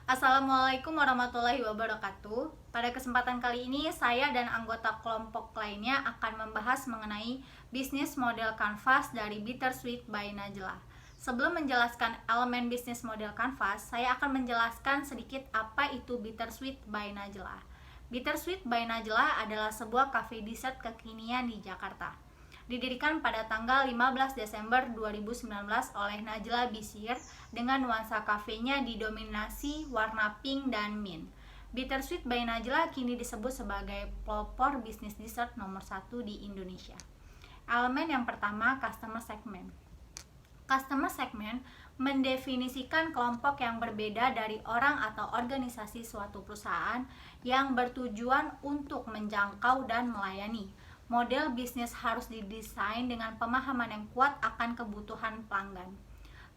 Assalamualaikum warahmatullahi wabarakatuh. Pada kesempatan kali ini, saya dan anggota kelompok lainnya akan membahas mengenai bisnis model kanvas dari Bittersweet by Najla. Sebelum menjelaskan elemen bisnis model kanvas, saya akan menjelaskan sedikit apa itu Bittersweet by Najla. Bittersweet by Najla adalah sebuah cafe dessert kekinian di Jakarta. Didirikan pada tanggal 15 Desember 2019 oleh Najla Bisir dengan nuansa kafenya didominasi warna pink dan mint. Bittersweet by Najla kini disebut sebagai pelopor bisnis dessert nomor 1 di Indonesia. Elemen yang pertama, customer segment. Customer segment mendefinisikan kelompok yang berbeda dari orang atau organisasi suatu perusahaan yang bertujuan untuk menjangkau dan melayani. Model bisnis harus didesain dengan pemahaman yang kuat akan kebutuhan pelanggan.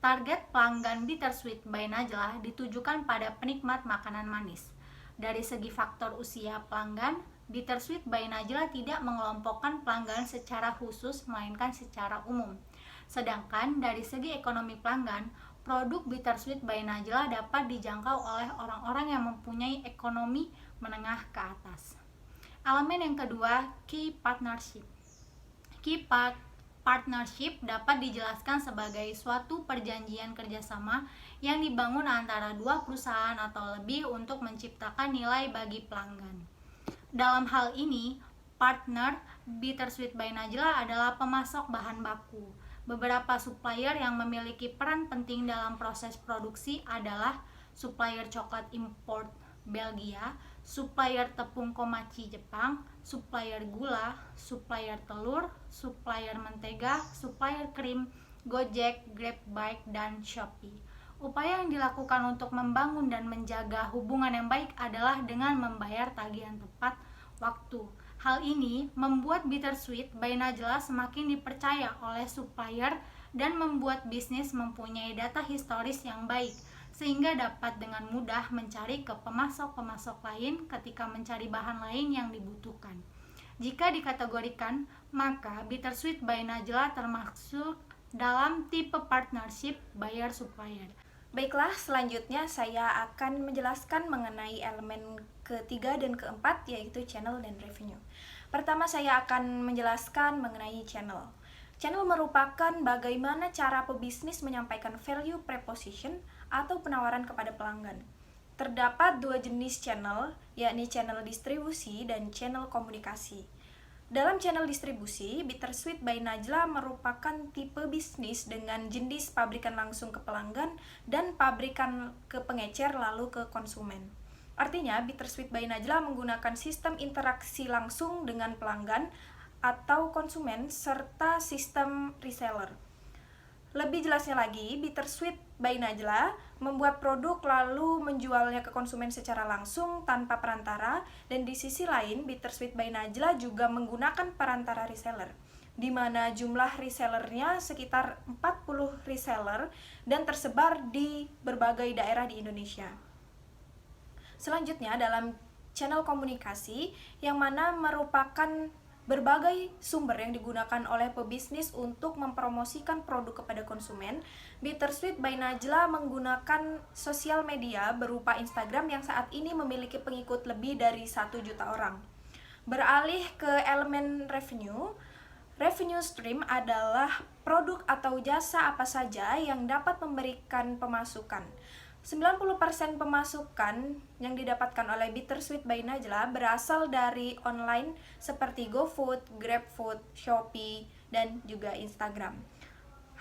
Target pelanggan Bittersweet by Najla ditujukan pada penikmat makanan manis. Dari segi faktor usia pelanggan, Bittersweet by Najla tidak mengelompokkan pelanggan secara khusus melainkan secara umum. Sedangkan dari segi ekonomi pelanggan, produk Bittersweet by Najla dapat dijangkau oleh orang-orang yang mempunyai ekonomi menengah ke atas. Elemen yang kedua, key partnership. Partnership dapat dijelaskan sebagai suatu perjanjian kerjasama yang dibangun antara dua perusahaan atau lebih untuk menciptakan nilai bagi pelanggan. Dalam hal ini, partner Bittersweet by Najla adalah pemasok bahan baku. Beberapa supplier yang memiliki peran penting dalam proses produksi adalah supplier coklat import Belgia, supplier tepung komachi Jepang, supplier gula, supplier telur, supplier mentega, supplier krim, Gojek, Grabike, dan Shopee. Upaya yang dilakukan untuk membangun dan menjaga hubungan yang baik adalah dengan membayar tagihan tepat waktu. Hal ini membuat Bittersweet by Najla semakin dipercaya oleh supplier dan membuat bisnis mempunyai data historis yang baik, sehingga dapat dengan mudah mencari ke pemasok-pemasok lain ketika mencari bahan lain yang dibutuhkan. Jika dikategorikan, maka Bittersweet by Najla termasuk dalam tipe partnership buyer-supplier. Baiklah, selanjutnya saya akan menjelaskan mengenai elemen ketiga dan keempat, yaitu channel dan revenue. Pertama, saya akan menjelaskan mengenai channel. Channel merupakan bagaimana cara pebisnis menyampaikan value proposition atau penawaran kepada pelanggan. Terdapat dua jenis channel, yakni channel distribusi dan channel komunikasi. Dalam channel distribusi, Bittersweet by Najla merupakan tipe bisnis dengan jenis pabrikan langsung ke pelanggan dan pabrikan ke pengecer lalu ke konsumen. Artinya, Bittersweet by Najla menggunakan sistem interaksi langsung dengan pelanggan atau konsumen serta sistem reseller. Lebih jelasnya lagi, Bittersweet by Najla membuat produk lalu menjualnya ke konsumen secara langsung tanpa perantara, dan di sisi lain Bittersweet by Najla juga menggunakan perantara reseller, di mana jumlah resellernya sekitar 40 reseller dan tersebar di berbagai daerah di Indonesia. Selanjutnya, dalam channel komunikasi, yang mana merupakan berbagai sumber yang digunakan oleh pebisnis untuk mempromosikan produk kepada konsumen, Bittersweet by Najla menggunakan sosial media berupa Instagram yang saat ini memiliki pengikut lebih dari 1 juta orang. Beralih ke elemen revenue, revenue stream adalah produk atau jasa apa saja yang dapat memberikan pemasukan. 90% pemasukan yang didapatkan oleh Bittersweet by Najla berasal dari online seperti GoFood, GrabFood, Shopee, dan juga Instagram.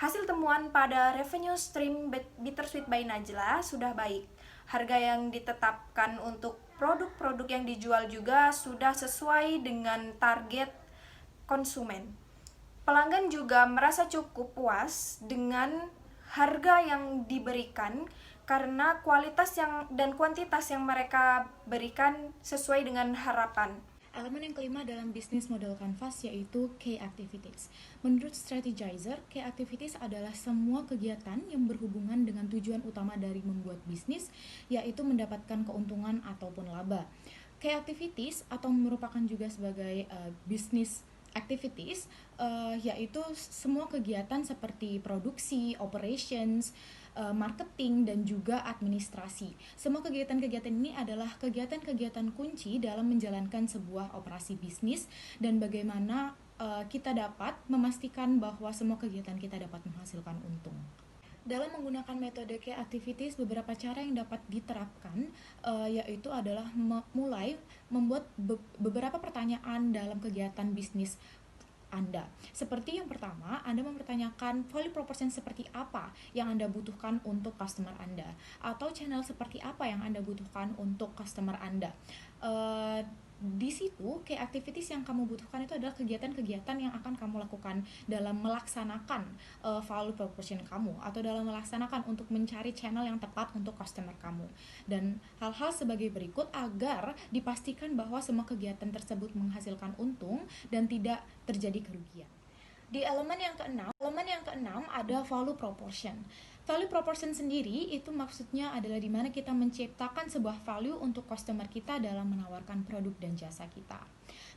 Hasil temuan pada revenue stream Bittersweet by Najla sudah baik. Harga yang ditetapkan untuk produk-produk yang dijual juga sudah sesuai dengan target konsumen. Pelanggan juga merasa cukup puas dengan harga yang diberikan karena kualitas dan kuantitas yang mereka berikan sesuai dengan harapan. Elemen yang kelima dalam bisnis model kanvas yaitu key activities. Menurut Strategizer, key activities adalah semua kegiatan yang berhubungan dengan tujuan utama dari membuat bisnis, yaitu mendapatkan keuntungan ataupun laba. Key activities atau merupakan juga sebagai bisnis activities, yaitu semua kegiatan seperti produksi, operations, marketing, dan juga administrasi. Semua kegiatan-kegiatan ini adalah kegiatan-kegiatan kunci dalam menjalankan sebuah operasi bisnis dan bagaimana kita dapat memastikan bahwa semua kegiatan kita dapat menghasilkan untung. Dalam menggunakan metode key activities, beberapa cara yang dapat diterapkan yaitu adalah mulai membuat beberapa pertanyaan dalam kegiatan bisnis Anda. Seperti yang pertama, Anda mempertanyakan value proposition seperti apa yang Anda butuhkan untuk customer Anda, atau channel seperti apa yang Anda butuhkan untuk customer Anda. Di situ, key activities yang kamu butuhkan itu adalah kegiatan-kegiatan yang akan kamu lakukan dalam melaksanakan value proposition kamu, atau dalam melaksanakan untuk mencari channel yang tepat untuk customer kamu. Dan hal-hal sebagai berikut agar dipastikan bahwa semua kegiatan tersebut menghasilkan untung dan tidak terjadi kerugian. Di elemen yang keenam ada value proposition. Value proposition sendiri itu maksudnya adalah di mana kita menciptakan sebuah value untuk customer kita dalam menawarkan produk dan jasa kita.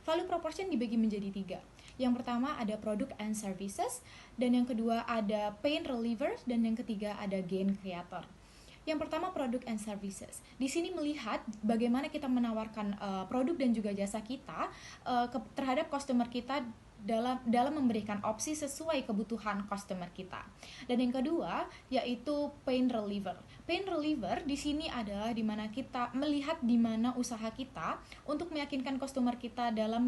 Value proposition dibagi menjadi 3. Yang pertama ada product and services, dan yang kedua ada pain reliever, dan yang ketiga ada gain creator. Yang pertama product and services. Di sini melihat bagaimana kita menawarkan produk dan juga jasa kita terhadap customer kita dalam memberikan opsi sesuai kebutuhan customer kita. Dan yang kedua yaitu pain reliever. Pain reliever di sini adalah di mana kita melihat di mana usaha kita untuk meyakinkan customer kita dalam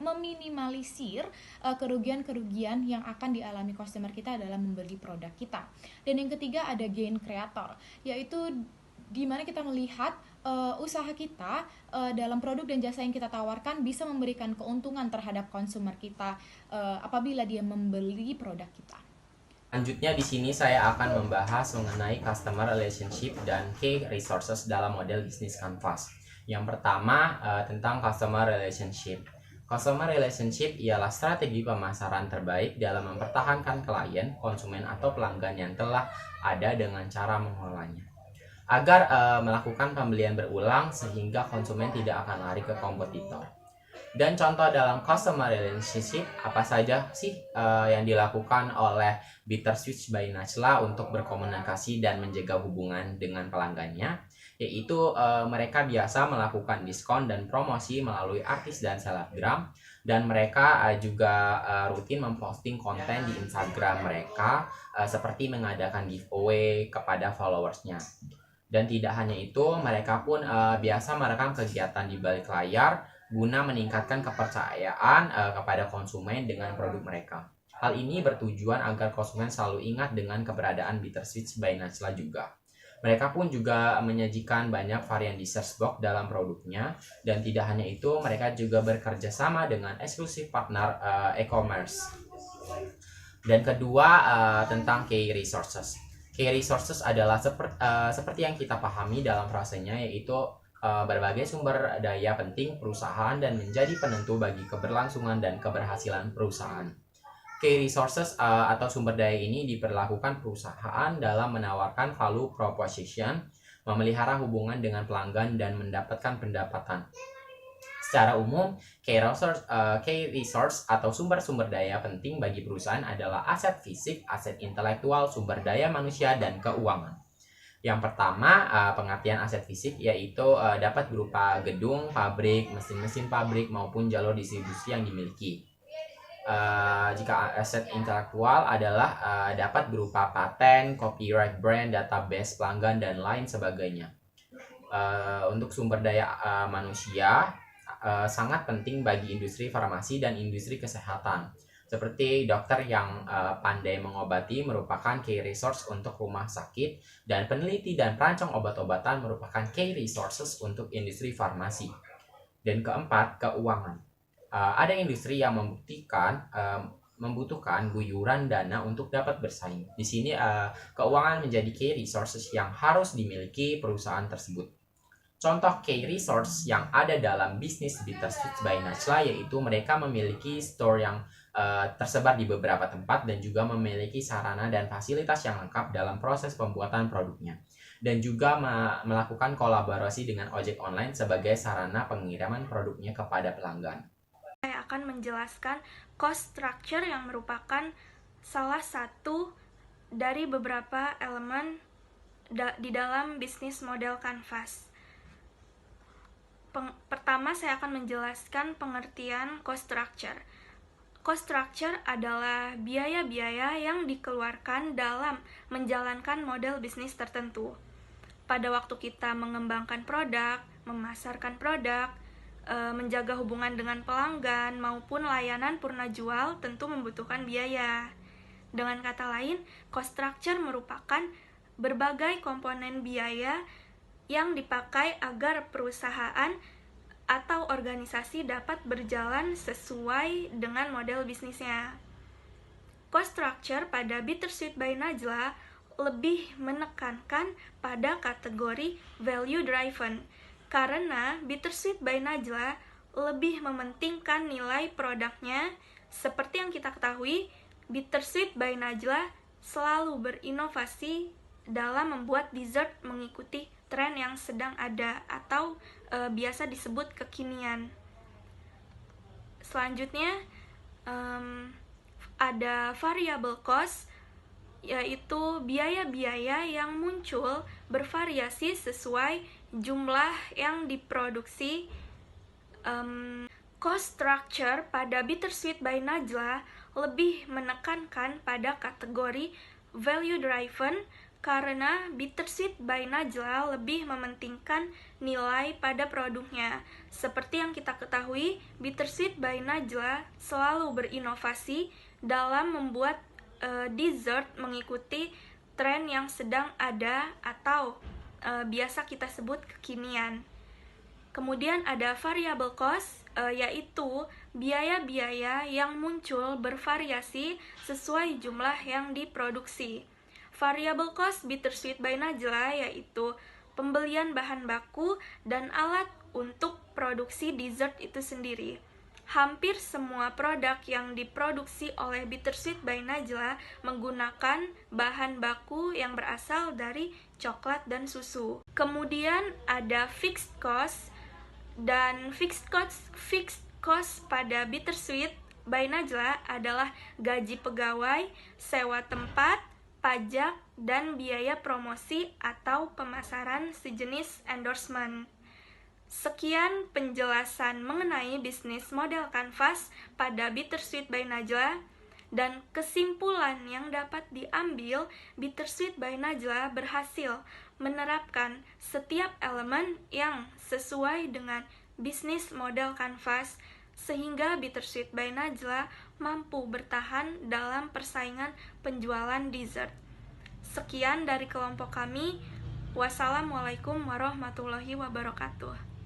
meminimalisir kerugian-kerugian yang akan dialami customer kita dalam membeli produk kita. Dan yang ketiga ada gain creator, yaitu di mana kita melihat usaha kita dalam produk dan jasa yang kita tawarkan bisa memberikan keuntungan terhadap konsumer kita apabila dia membeli produk kita. Selanjutnya di sini saya akan membahas mengenai customer relationship dan key resources dalam model bisnis Canvas. Yang pertama tentang customer relationship. Customer relationship ialah strategi pemasaran terbaik dalam mempertahankan klien, konsumen atau pelanggan yang telah ada dengan cara mengelolanya, agar melakukan pembelian berulang sehingga konsumen tidak akan lari ke kompetitor. Dan contoh dalam customer relationship apa saja sih yang dilakukan oleh Bittersweet by Najla untuk berkomunikasi dan menjaga hubungan dengan pelanggannya, yaitu mereka biasa melakukan diskon dan promosi melalui artis dan selebgram, dan mereka juga rutin memposting konten di Instagram mereka seperti mengadakan giveaway kepada followersnya. Dan tidak hanya itu, mereka pun biasa merekam kegiatan di balik layar guna meningkatkan kepercayaan kepada konsumen dengan produk mereka. Hal ini bertujuan agar konsumen selalu ingat dengan keberadaan Bittersweet by Najla juga. Mereka pun juga menyajikan banyak varian di search box dalam produknya, dan tidak hanya itu, mereka juga bekerja sama dengan eksklusif partner e-commerce. Dan kedua tentang key resources. Key resources adalah seperti yang kita pahami dalam frasenya, yaitu berbagai sumber daya penting perusahaan dan menjadi penentu bagi keberlangsungan dan keberhasilan perusahaan. Key resources atau sumber daya ini diperlakukan perusahaan dalam menawarkan value proposition, memelihara hubungan dengan pelanggan, dan mendapatkan pendapatan. Secara umum, key resource atau sumber-sumber daya penting bagi perusahaan adalah aset fisik, aset intelektual, sumber daya manusia, dan keuangan. Yang pertama, pengertian aset fisik yaitu dapat berupa gedung, pabrik, mesin-mesin pabrik, maupun jalur distribusi yang dimiliki. Jika aset intelektual adalah dapat berupa paten, copyright, brand, database pelanggan, dan lain sebagainya. Untuk sumber daya manusia sangat penting bagi industri farmasi dan industri kesehatan. Seperti dokter yang pandai mengobati merupakan key resource untuk rumah sakit, dan peneliti dan perancang obat-obatan merupakan key resources untuk industri farmasi. Dan keempat, keuangan. Ada industri yang membutuhkan guyuran dana untuk dapat bersaing. Di sini keuangan menjadi key resources yang harus dimiliki perusahaan tersebut. Contoh key resource yang ada dalam bisnis Bittersweet by Najla yaitu mereka memiliki store yang tersebar di beberapa tempat dan juga memiliki sarana dan fasilitas yang lengkap dalam proses pembuatan produknya, dan juga melakukan kolaborasi dengan ojek online sebagai sarana pengiriman produknya kepada pelanggan. Saya akan menjelaskan cost structure yang merupakan salah satu dari beberapa elemen di dalam bisnis model Canvas. Pertama, saya akan menjelaskan pengertian cost structure. Cost structure adalah biaya-biaya yang dikeluarkan dalam menjalankan model bisnis tertentu. Pada waktu kita mengembangkan produk, memasarkan produk, menjaga hubungan dengan pelanggan, maupun layanan purna jual tentu membutuhkan biaya. Dengan kata lain, cost structure merupakan berbagai komponen biaya yang dipakai agar perusahaan atau organisasi dapat berjalan sesuai dengan model bisnisnya. Cost structure pada Bittersweet by Najla lebih menekankan pada kategori value driven, karena Bittersweet by Najla lebih mementingkan nilai produknya. Seperti yang kita ketahui, Bittersweet by Najla selalu berinovasi dalam membuat dessert mengikuti tren yang sedang ada atau biasa disebut kekinian. Selanjutnya ada variable cost, yaitu biaya-biaya yang muncul bervariasi sesuai jumlah yang diproduksi. Cost structure pada Bittersweet by Najla lebih menekankan pada kategori value driven, karena Bittersweet by Najla lebih mementingkan nilai pada produknya. Seperti yang kita ketahui, Bittersweet by Najla selalu berinovasi dalam membuat dessert mengikuti tren yang sedang ada atau biasa kita sebut kekinian. Kemudian ada variable cost, yaitu biaya-biaya yang muncul bervariasi sesuai jumlah yang diproduksi. Variable cost Bittersweet by Najla yaitu pembelian bahan baku dan alat untuk produksi dessert itu sendiri. Hampir semua produk yang diproduksi oleh Bittersweet by Najla menggunakan bahan baku yang berasal dari coklat dan susu. Kemudian ada fixed cost, dan fixed cost pada Bittersweet by Najla adalah gaji pegawai, sewa tempat, pajak, dan biaya promosi atau pemasaran sejenis endorsement. Sekian penjelasan mengenai bisnis model Canvas pada Bittersweet by Najla, dan kesimpulan yang dapat diambil, Bittersweet by Najla berhasil menerapkan setiap elemen yang sesuai dengan bisnis model Canvas, sehingga Bittersweet by Najla mampu bertahan dalam persaingan penjualan dessert. Sekian dari kelompok kami. Wassalamualaikum warahmatullahi wabarakatuh.